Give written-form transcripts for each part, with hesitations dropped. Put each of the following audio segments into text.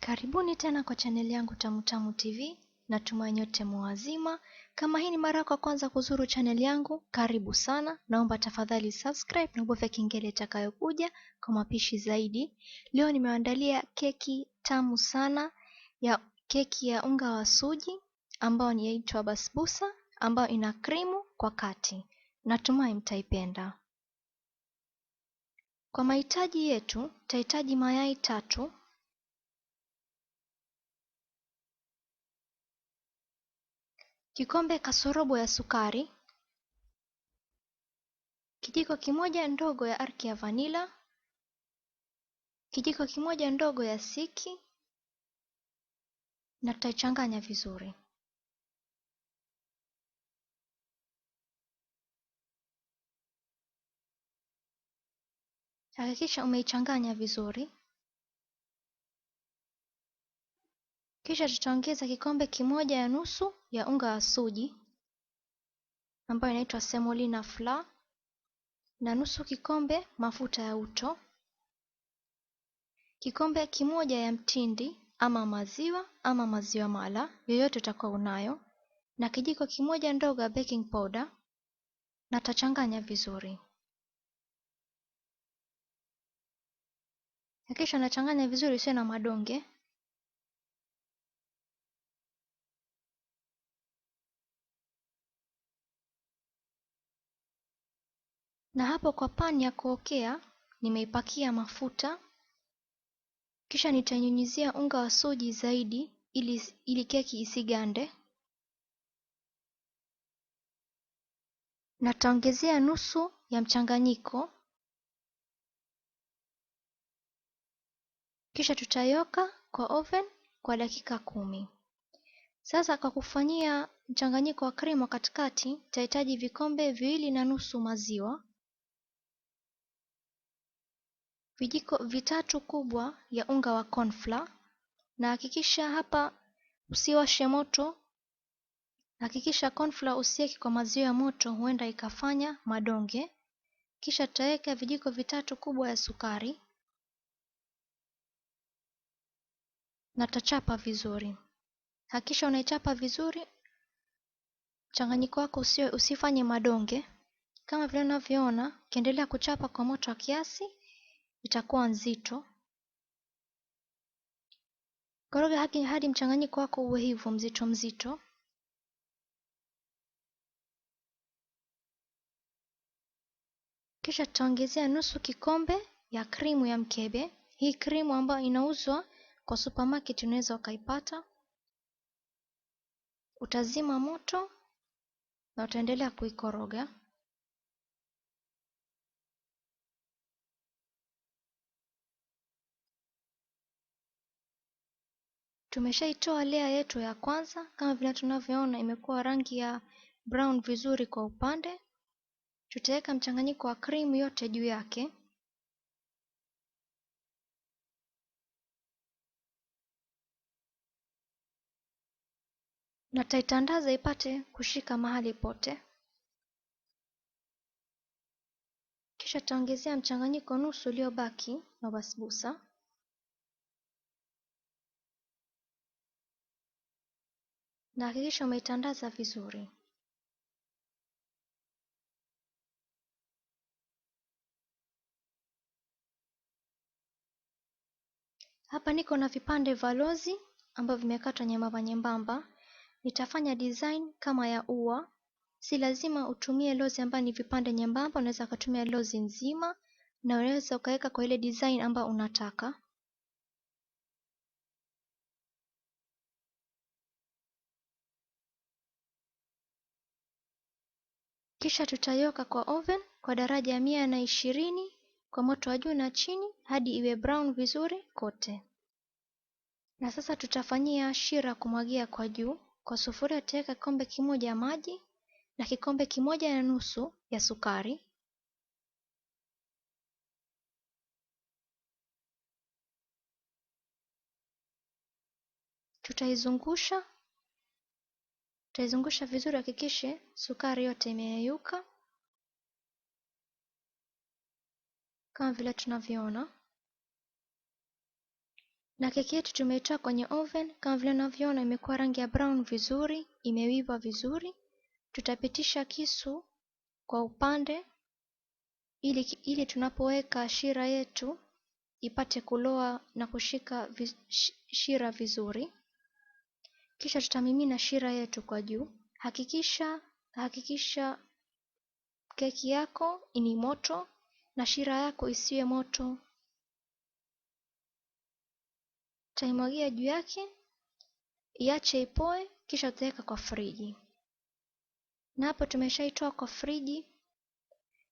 Karibuni tena kwa chaneli yangu Tamu TV. Natumai nyote mwazima. Kama hii ni mara yako ya kwanza kuzuru chaneli yangu, karibu sana. Naomba tafadhali subscribe na bofya kengele itakayokuja kwa mapishi zaidi. Leo nimewaandalia keki tamu sana ya keki ya unga wa suji ambao inaitwa basbusa, ambao ina krimu kwa kati. Natumai mtaipenda. Kwa mahitaji yetu, tutahitaji mayai 3, kikombe kasorobo ya sukari, kijiko kimoja ndogo ya arki ya vanila, kijiko kimoja ndogo ya siki, na tutaichanganya vizuri. Hakikisha umeichanganya vizuri. Kisha tutaongeza kikombe kimoja ya nusu ya unga wa suji ambayo inaitwa semolina flour, na nusu kikombe mafuta ya uto, kikombe kimoja ya mtindi ama maziwa ama maziwa mala yoyote utakuwa unayo, na kijiko kimoja ndogo ya baking powder, na tutachanganya vizuri. Hakikisha unachanganya vizuri usiwe na madonge. Na hapo kwa pani ya kuokea nimeipakia mafuta, kisha nitanyunyizia unga wa suji zaidi ili keki isigande, na taongezea nusu ya mchanganyiko, kisha tutayoka kwa oven kwa dakika 10. Sasa kwa kufanyia mchanganyiko wa krimu katikati, tutahitaji vikombe 2.5 maziwa, vijiko 3 kubwa ya unga wa cornflour, na hakikisha hapa usiwashe moto. Hakikisha cornflour usiweke kwa maziwa ya moto, huenda ikafanya madonge. Kisha tutaweka vijiko 3 kubwa ya sukari na tutachapa vizuri. Hakikisha unaichapa vizuri mchanganyiko wako usifanye madonge. Kama vile unavyoona, ukiendelea kuchapa kwa moto wa kiasi itakuwa nzito. Koroga hadi mchanganyiko wako uwe hivyo mzito. Kisha tutaongezea nusu kikombe ya krimu ya mkebe. Hii krimu ambayo inauzwa kwa supermarket unaweza ukaipata. Utazima moto na utaendelea kuikoroga. Tumeshaitoa layer yetu ya kwanza, kama vile tunavyoona imekuwa rangi ya brown vizuri kwa upande. Tutaweka mchanganyiko wa krimu yote juu yake. Na tutaitandaza ipate kushika mahali pote. Kisha tutaongezea mchanganyiko nusu uliobaki wa basbusa. Na hakikisha umeitandaza vizuri. Hapa niko na vipande vya lozi ambavyo vimekatwa nyembamba. Nitafanya design kama ya ua. Si lazima utumie lozi ambayo ni vipande nyembamba, unaweza kutumia lozi nzima na unaweza ukaweka kwa ile design ambayo unataka. Kisha tutayoka kwa oven kwa daraja ya 120 kwa moto wa juu na chini hadi iwe brown vizuri kote. Na sasa tutafanyia SHIRA kumwagia kwa juu. Kwa sufuria tutaweka kikombe kimoja ya maji na kikombe kimoja na nusu ya sukari. Tutaizungusha vizuri, hakikishe sukari yote imeyeyuka kama vile tunavyoona. Na keki yetu tumeitoa kwenye oven, kama vile unavyoona imekuwa rangi ya brown vizuri, imeiva vizuri. Tutapitisha kisu kwa upande ili tunapoweka shira yetu ipate kuloa na kushika shira vizuri. Kisha tutamimina shira yetu kwa juu. Hakikisha keki yako ni moto na shira yako isiwe moto. Taimwagia juu yake, iache ipoe, kisha utaweka kwa friji. Na hapo tumeshaitoa kwa friji.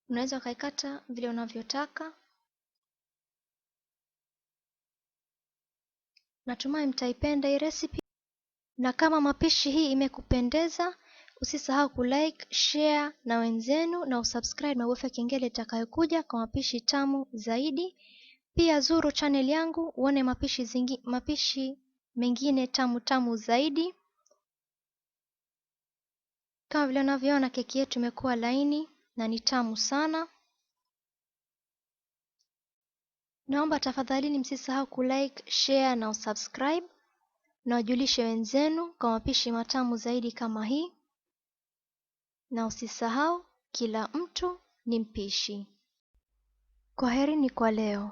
Unaweza ukaikata vile unavyotaka. Natumai mtaipenda hii recipe. Na kama mapishi hii imekupendeza, usisahau kulike, share na wenzenu na usubscribe na ubofya kengele itakayokuja kwa mapishi tamu zaidi. Pia zuru channel yangu uone mapishi mengine tamu zaidi. Kama vile unavyoona keki yetu imekuwa laini na ni tamu sana. Naomba tafadhalini msisahau kulike, share na usubscribe na wajulishe wenzenu kwa mapishi matamu zaidi kama hii. Na usisahau kila mtu ni mpishi. Kwaherini kwa leo.